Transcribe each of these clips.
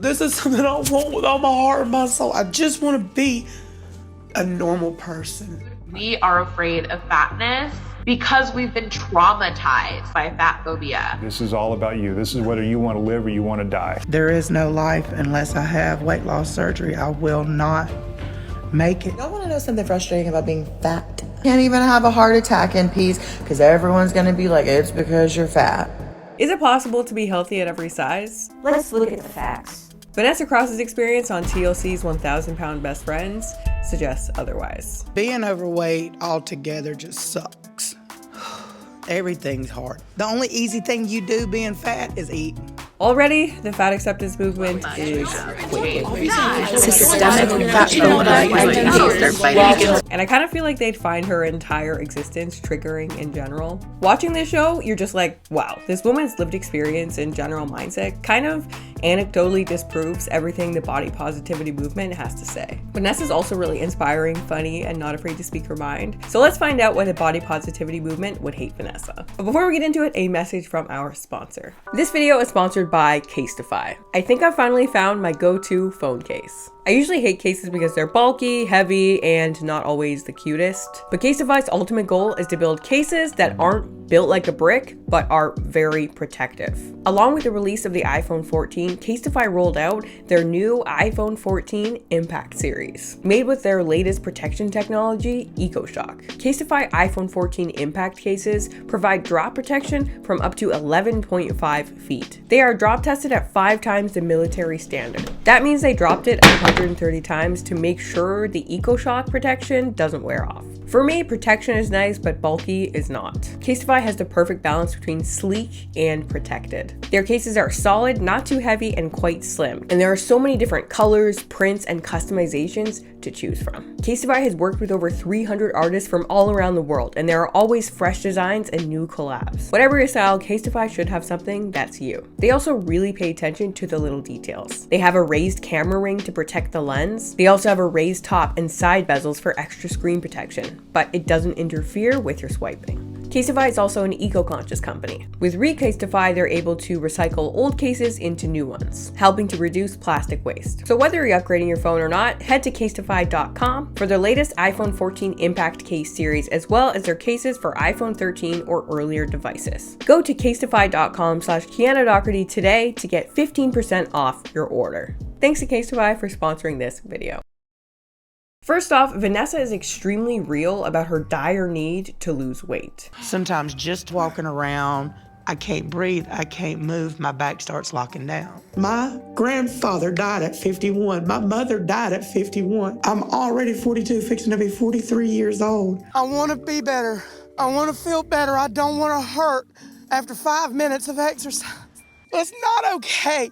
This is something I want with all my heart and my soul. I just want to be a normal person. We are afraid of fatness because we've been traumatized by fat phobia. This is all about you. This is whether you want to live or you want to die. There is no life unless I have weight loss surgery. I will not make it. Y'all want to know something frustrating about being fat? Can't even have a heart attack in peace because everyone's going to be like, it's because you're fat. Is it possible to be healthy at every size? Let's look at the facts. Vannessa Cross's experience on TLC's 1,000 Pound Best Friends suggests otherwise. Being overweight altogether just sucks. Everything's hard. The only easy thing you do being fat is eat. Already, the fat acceptance movement is quickly. Systemic fat phobia. And I kind of feel like they'd find her entire existence triggering in general. Watching this show, you're just like, wow, this woman's lived experience and general mindset kind of anecdotally disproves everything the body positivity movement has to say. Vanessa's also really inspiring, funny, and not afraid to speak her mind. So let's find out why the body positivity movement would hate Vanessa. But before we get into it, a message from our sponsor. This video is sponsored by Casetify. I think I finally found my go-to phone case. I usually hate cases because they're bulky, heavy, and not always the cutest. But Casetify's ultimate goal is to build cases that aren't built like a brick, but are very protective. Along with the release of the iPhone 14, Casetify rolled out their new iPhone 14 Impact series, made with their latest protection technology, EcoShock. Casetify iPhone 14 Impact cases provide drop protection from up to 11.5 feet. They are drop tested at 5 times the military standard. That means they dropped it 130 times to make sure the EcoShock protection doesn't wear off. For me, protection is nice, but bulky is not. Casetify has the perfect balance between sleek and protected. Their cases are solid, not too heavy, and quite slim. And there are so many different colors, prints, and customizations to choose from. Casetify has worked with over 300 artists from all around the world, and there are always fresh designs and new collabs. Whatever your style, Casetify should have something that's you. They also really pay attention to the little details. They have a raised camera ring to protect the lens. They also have a raised top and side bezels for extra screen protection, but it doesn't interfere with your swiping. Casetify is also an eco-conscious company. With Casetify, they're able to recycle old cases into new ones, helping to reduce plastic waste. So whether you're upgrading your phone or not, head to Casetify.com for their latest iPhone 14 Impact case series, as well as their cases for iPhone 13 or earlier devices. Go to Casetify.com/Kiana Docherty today to get 15% off your order. Thanks to Casetify for sponsoring this video. First off, Vanessa is extremely real about her dire need to lose weight. Sometimes just walking around, I can't breathe, I can't move, my back starts locking down. My grandfather died at 51. My mother died at 51. I'm already 42, fixing to be 43 years old. I want to be better. I want to feel better. I don't want to hurt after 5 minutes of exercise. It's not okay.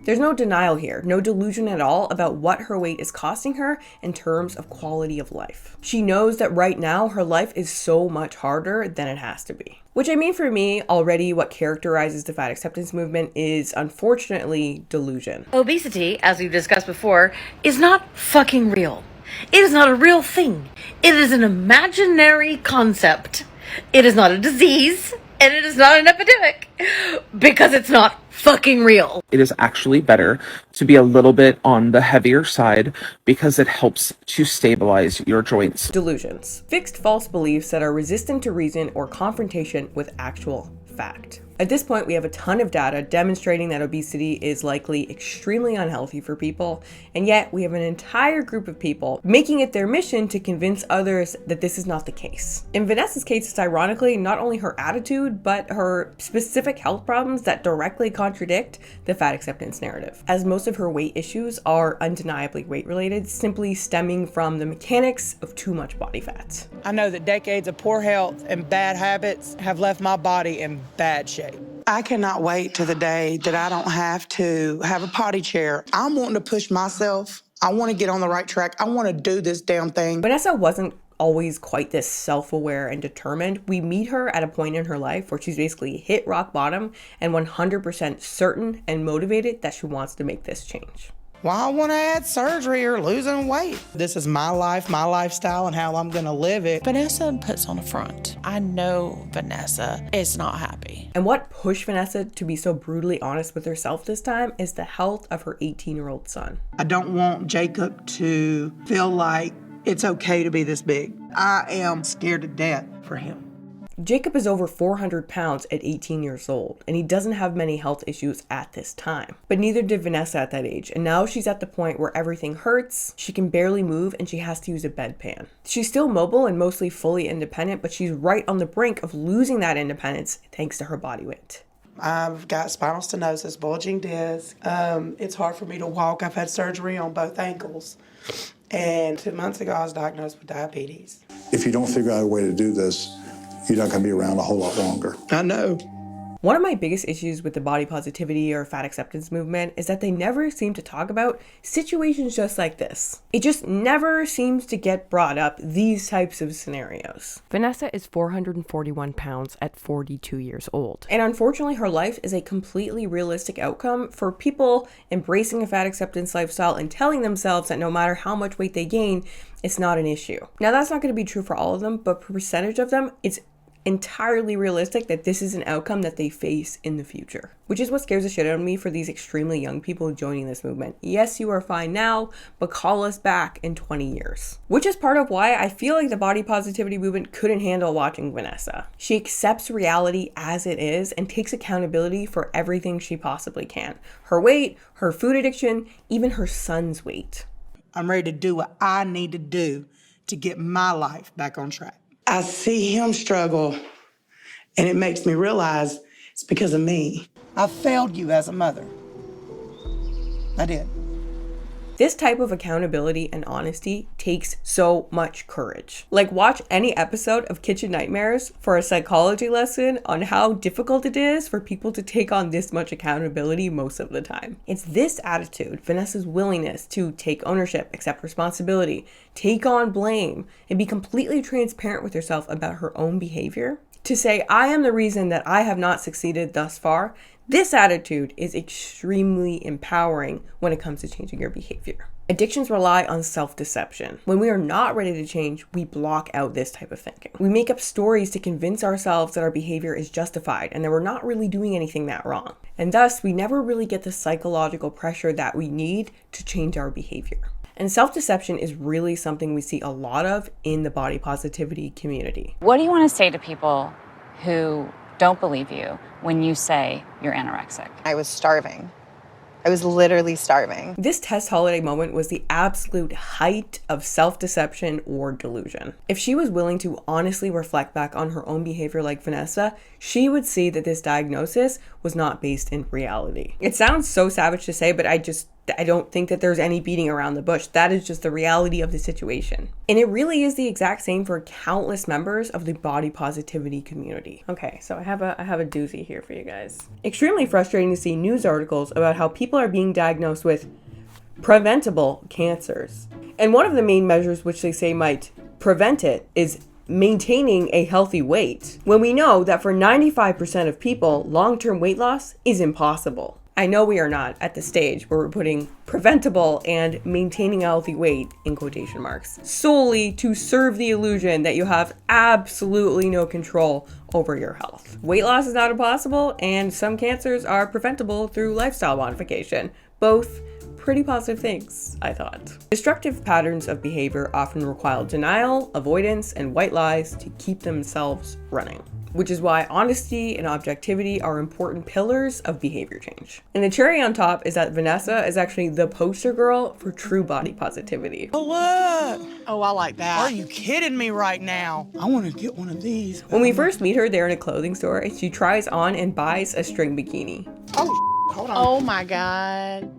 There's no denial here, no delusion at all about what her weight is costing her in terms of quality of life. She knows that right now her life is so much harder than it has to be. Which, I mean, for me, already what characterizes the fat acceptance movement is unfortunately delusion. Obesity, as we've discussed before, is not fucking real. It is not a real thing. It is an imaginary concept. It is not a disease, and it is not an epidemic, because it's not fucking real. It is actually better to be a little bit on the heavier side because it helps to stabilize your joints. Delusions. Fixed false beliefs that are resistant to reason or confrontation with actual fact. At this point, we have a ton of data demonstrating that obesity is likely extremely unhealthy for people, and yet we have an entire group of people making it their mission to convince others that this is not the case. In Vanessa's case, it's ironically not only her attitude, but her specific health problems that directly contradict the fat acceptance narrative, as most of her weight issues are undeniably weight-related, simply stemming from the mechanics of too much body fat. I know that decades of poor health and bad habits have left my body in bad shape. I cannot wait to the day that I don't have to have a potty chair. I'm wanting to push myself. I want to get on the right track. I want to do this damn thing. Vanessa wasn't always quite this self-aware and determined. We meet her at a point in her life where she's basically hit rock bottom and 100% certain and motivated that she wants to make this change. why I want to add surgery or losing weight. This is my life, my lifestyle, and how I'm going to live it. Vanessa puts on a front. I know Vanessa is not happy. And what pushed Vanessa to be so brutally honest with herself this time is the health of her 18-year-old son. I don't want Jacob to feel like it's okay to be this big. I am scared to death for him. Jacob is over 400 pounds at 18 years old, and he doesn't have many health issues at this time. But neither did Vanessa at that age, and now she's at the point where everything hurts, she can barely move, and she has to use a bedpan. She's still mobile and mostly fully independent, but she's right on the brink of losing that independence thanks to her body weight. I've got spinal stenosis, bulging disc. It's hard for me to walk. I've had surgery on both ankles. And 2 months ago, I was diagnosed with diabetes. If you don't figure out a way to do this, you're not going to be around a whole lot longer. I know. One of my biggest issues with the body positivity or fat acceptance movement is that they never seem to talk about situations just like this. It just never seems to get brought up, these types of scenarios. Vanessa is 441 pounds at 42 years old. And unfortunately, her life is a completely realistic outcome for people embracing a fat acceptance lifestyle and telling themselves that no matter how much weight they gain, it's not an issue. Now, that's not going to be true for all of them, but for a percentage of them, it's entirely realistic that this is an outcome that they face in the future, which is what scares the shit out of me for these extremely young people joining this movement. Yes, you are fine now, but call us back in 20 years. Which is part of why I feel like the body positivity movement couldn't handle watching Vanessa. She accepts reality as it is and takes accountability for everything she possibly can. Her weight, her food addiction, even her son's weight. I'm ready to do what I need to do to get my life back on track. I see him struggle, and it makes me realize it's because of me. I failed you as a mother. I did. This type of accountability and honesty takes so much courage. Like, watch any episode of Kitchen Nightmares for a psychology lesson on how difficult it is for people to take on this much accountability most of the time. It's this attitude, Vanessa's willingness to take ownership, accept responsibility, take on blame, and be completely transparent with herself about her own behavior. To say, I am the reason that I have not succeeded thus far. This attitude is extremely empowering when it comes to changing your behavior. Addictions rely on self-deception. When we are not ready to change, we block out this type of thinking. We make up stories to convince ourselves that our behavior is justified and that we're not really doing anything that wrong. And thus, we never really get the psychological pressure that we need to change our behavior. And self-deception is really something we see a lot of in the body positivity community. What do you want to say to people who don't believe you when you say you're anorexic? I was starving. I was literally starving. This Tess Holliday moment was the absolute height of self-deception or delusion. If she was willing to honestly reflect back on her own behavior like Vanessa, she would see that this diagnosis was not based in reality. It sounds so savage to say, but I don't think that there's any beating around the bush. That is just the reality of the situation. And it really is the exact same for countless members of the body positivity community. Okay, so I have a doozy here for you guys. Extremely frustrating to see news articles about how people are being diagnosed with preventable cancers. And one of the main measures which they say might prevent it is maintaining a healthy weight, when we know that for 95% of people, long-term weight loss is impossible. I know we are not at the stage where we're putting preventable and maintaining a healthy weight in quotation marks solely to serve the illusion that you have absolutely no control over your health. Weight loss is not impossible, and some cancers are preventable through lifestyle modification. Both pretty positive things, I thought. Destructive patterns of behavior often require denial, avoidance, and white lies to keep themselves running, which is why honesty and objectivity are important pillars of behavior change. And the cherry on top is that Vanessa is actually the poster girl for true body positivity. Oh, look. Oh, I like that. Are you kidding me right now? I want to get one of these. When we first meet her there in a clothing store, she tries on and buys a string bikini. Oh, hold on. Oh my God.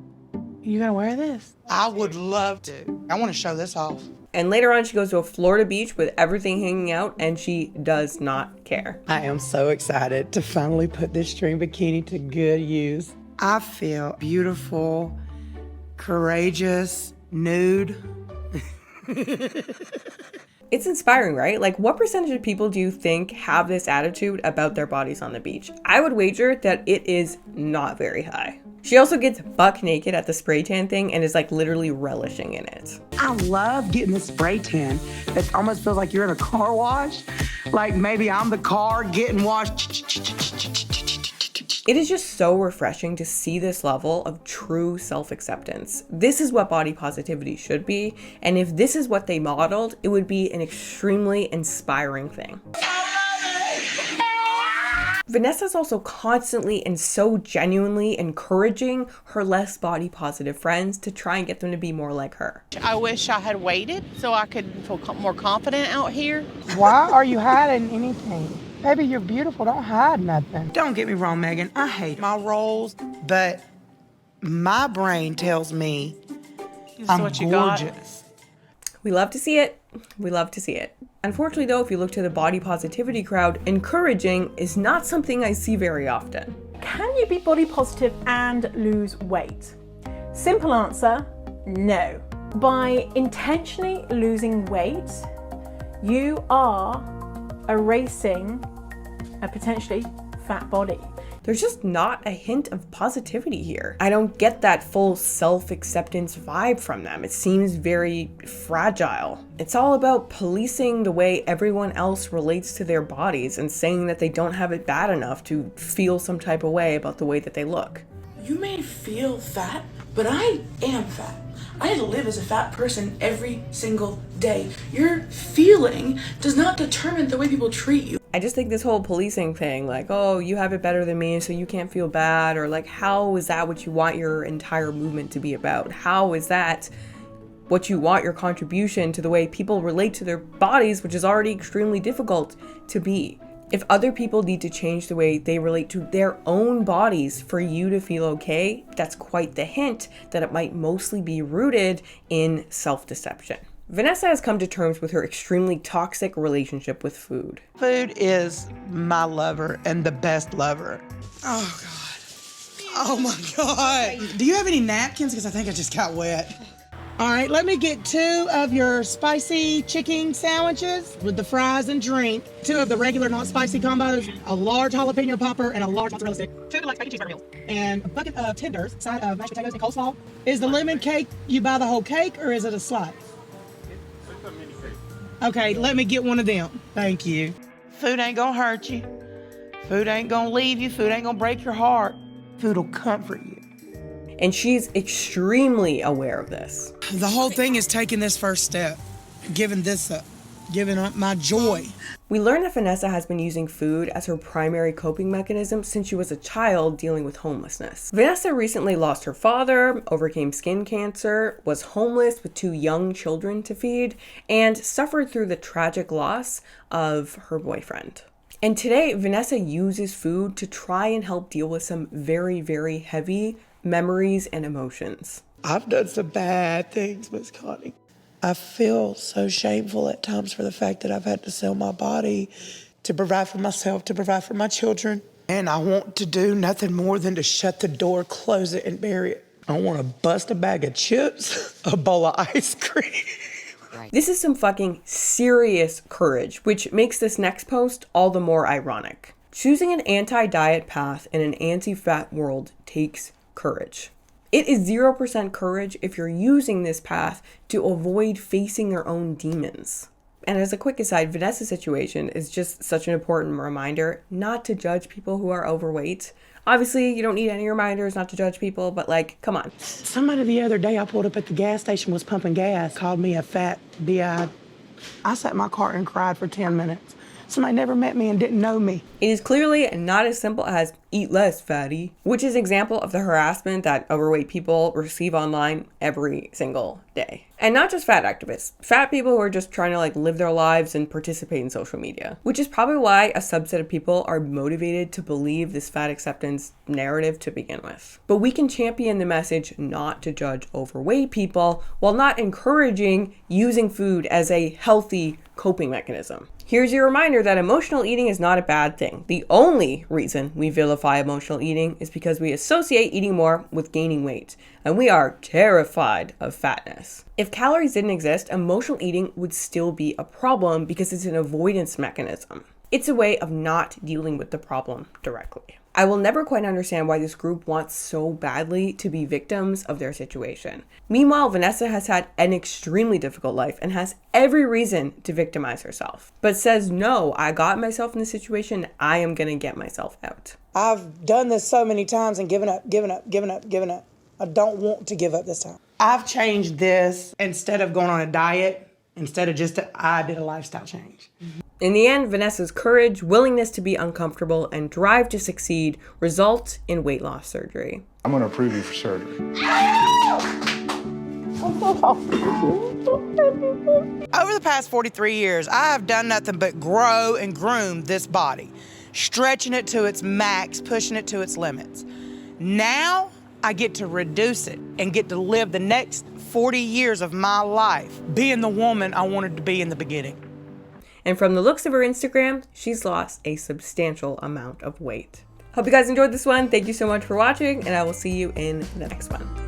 You gonna wear this? I would love to. I want to show this off. And later on, she goes to a Florida beach with everything hanging out, and she does not care. I am so excited to finally put this string bikini to good use. I feel beautiful, courageous, nude. It's inspiring, right? Like, what percentage of people do you think have this attitude about their bodies on the beach? I would wager that it is not very high. She also gets buck naked at the spray tan thing and is like literally relishing in it. I love getting the spray tan. It almost feels like you're in a car wash. Like maybe I'm the car getting washed. It is just so refreshing to see this level of true self-acceptance. This is what body positivity should be, and if this is what they modeled, it would be an extremely inspiring thing. Vanessa's also constantly and so genuinely encouraging her less body positive friends to try and get them to be more like her. I wish I had waited so I could feel more confident out here. Why are you hiding anything? Baby, you're beautiful. Don't hide nothing. Don't get me wrong, Megan. I hate my roles, but my brain tells me I'm gorgeous. We love to see it. We love to see it. Unfortunately, though, if you look to the body positivity crowd, encouraging is not something I see very often. Can you be body positive and lose weight? Simple answer, no. By intentionally losing weight, you are erasing a potentially fat body. There's just not a hint of positivity here. I don't get that full self-acceptance vibe from them. It seems very fragile. It's all about policing the way everyone else relates to their bodies and saying that they don't have it bad enough to feel some type of way about the way that they look. You may feel fat, but I am fat. I live as a fat person every single day. Your feeling does not determine the way people treat you. I just think this whole policing thing, like, oh, you have it better than me, so you can't feel bad, or like, how is that what you want your entire movement to be about? How is that what you want your contribution to the way people relate to their bodies, which is already extremely difficult to be? If other people need to change the way they relate to their own bodies for you to feel okay, that's quite the hint that it might mostly be rooted in self-deception. Vanessa has come to terms with her extremely toxic relationship with food. Food is my lover and the best lover. Oh, God. Oh, my God. Do you have any napkins? Because I think I just got wet. All right, let me get 2 of your spicy chicken sandwiches with the fries and drink. 2 of the regular not spicy combos, a large jalapeno popper, and a large mozzarella stick. 2 deluxe bacon cheeseburger meals. And a bucket of tenders, side of mashed potatoes and coleslaw. Is the lemon cake, you buy the whole cake, or is it a slice? It's a mini cake. Okay, let me get one of them. Thank you. Food ain't gonna hurt you. Food ain't gonna leave you. Food ain't gonna break your heart. Food will comfort you. And she's extremely aware of this. The whole thing is taking this first step, giving this up, giving up my joy. We learned that Vanessa has been using food as her primary coping mechanism since she was a child dealing with homelessness. Vanessa recently lost her father, overcame skin cancer, was homeless with 2 young children to feed, and suffered through the tragic loss of her boyfriend. And today, Vanessa uses food to try and help deal with some very, very heavy memories and emotions. I've done some bad things, Miss Connie. I feel so shameful at times for the fact that I've had to sell my body to provide for myself, to provide for my children. And I want to do nothing more than to shut the door, close it, and bury it. I want to bust a bag of chips, a bowl of ice cream. This is some fucking serious courage, which makes this next post all the more ironic. Choosing an anti-diet path in an anti-fat world takes courage. It is 0% courage if you're using this path to avoid facing your own demons. And as a quick aside, Vanessa's situation is just such an important reminder not to judge people who are overweight. Obviously, you don't need any reminders not to judge people, but like, come on. Somebody the other day I pulled up at the gas station, was pumping gas, called me a fat bi. I sat in my car and cried for 10 minutes. Somebody never met me and didn't know me. It is clearly not as simple as eat less, fatty, which is an example of the harassment that overweight people receive online every single day. And not just fat activists, fat people who are just trying to like live their lives and participate in social media, which is probably why a subset of people are motivated to believe this fat acceptance narrative to begin with. But we can champion the message not to judge overweight people while not encouraging using food as a healthy coping mechanism. Here's your reminder that emotional eating is not a bad thing. The only reason we vilify emotional eating is because we associate eating more with gaining weight, and we are terrified of fatness. If calories didn't exist, emotional eating would still be a problem because it's an avoidance mechanism. It's a way of not dealing with the problem directly. I will never quite understand why this group wants so badly to be victims of their situation. Meanwhile, Vanessa has had an extremely difficult life and has every reason to victimize herself, but says, no, I got myself in this situation, I am gonna get myself out. I've done this so many times and given up. I don't want to give up this time. I've changed this. Instead of going on a diet, I did a lifestyle change. In the end, Vanessa's courage, willingness to be uncomfortable, and drive to succeed result in weight loss surgery. I'm going to approve you for surgery. Over the past 43 years, I have done nothing but grow and groom this body, stretching it to its max, pushing it to its limits. Now, I get to reduce it and get to live the next 40 years of my life being the woman I wanted to be in the beginning. And from the looks of her Instagram, she's lost a substantial amount of weight. Hope you guys enjoyed this one. Thank you so much for watching, and I will see you in the next one.